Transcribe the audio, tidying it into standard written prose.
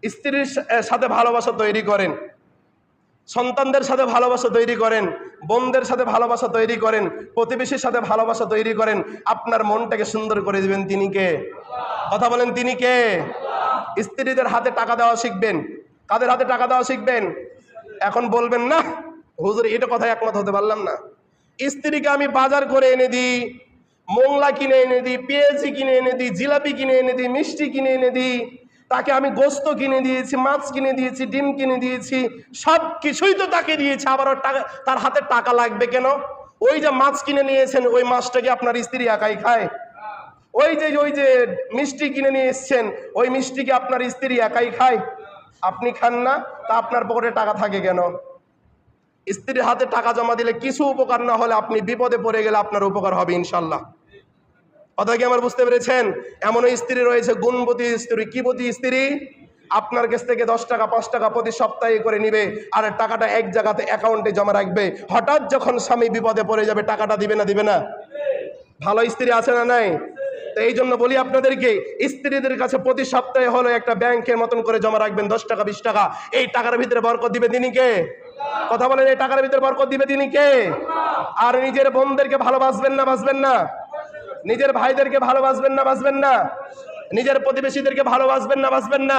স্ত্রীর সাথে ভালোবাসা তৈরি করেন, সন্তানদের সাথে ভালোবাসা তৈরি করেন, বোনদের সাথে ভালোবাসা তৈরি করেন, প্রতিবেশীর সাথে ভালোবাসা তৈরি করেন। আপনার মনটাকে সুন্দর করে দিবেন তিনি কে? কথা বলেন, তিনি কে? স্ত্রীদের হাতে টাকা দেওয়া শিখবেন। কাদের হাতে টাকা দেওয়া শিখবেন? এখন বলবেন না হুজুর এটা কথায় একমত হতে পারলাম না। স্ত্রীকে আমি বাজার করে এনে দিই, মোংলা কিনে এনে দিই, পেঁয়াজি কিনে এনে দিই, জিলাপি কিনে এনে দিই, মিষ্টি কিনে এনে দিই, তাকে আমি গোস্ত কিনে দিয়েছি, মাছ কিনে দিয়েছি, ডিম কিনে দিয়েছি, সব কিছুই তো তাকে দিয়েছি, আবার টাকা, তার হাতে টাকা লাগবে কেন? ওই যে মাছ কিনে নিয়েছেন, ওই মাছটা কি আপনার স্ত্রী একাই খায়? ওই যে মিষ্টি কিনে নিয়ে এসছেন, ওই মিষ্টি কি আপনার স্ত্রী একাই খায়? আপনি খান না, তা আপনার পকেটে টাকা থাকে কেন? স্ত্রীর হাতে টাকা জমা দিলে কিছু উপকার না হলে আপনি বিপদে পড়ে গেলে আপনার উপকার হবে ইনশাল্লাহ। কথা কি আমার বুঝতে পেরেছেন? এমন স্ত্রী রয়েছে গুণবতী স্ত্রী। কি বতী স্ত্রী? আপনার কাছ থেকে 10 টাকা 5 টাকা প্রতি সপ্তাহে করে নিবে, আর টাকাটা এক জায়গাতে অ্যাকাউন্টে জমা রাখবে। হঠাৎ যখন স্বামী বিপদে পড়ে যাবে টাকাটা দিবে না দিবে না? ভালো স্ত্রী আছে না নাই? তো এই জন্য বলি আপনাদেরকে, স্ত্রীদের কাছে প্রতি সপ্তাহে হলো একটা ব্যাংকের মতন করে জমা রাখবেন, 10 টাকা 20 টাকা। এই টাকার ভিতরে বরকত দিবে তিনি কে? কথা বলেন, এই টাকার ভিতরে বরকত দিবে তিনি কে? আর নিজের বোনদেরকে ভালোবাসবেন না বাসবেন না? নিজের ভাইদেরকে ভালোবাসবেন না বাসবেন না? নিজের প্রতিবেশীদেরকে ভালোবাসবেন না বাসবেন না?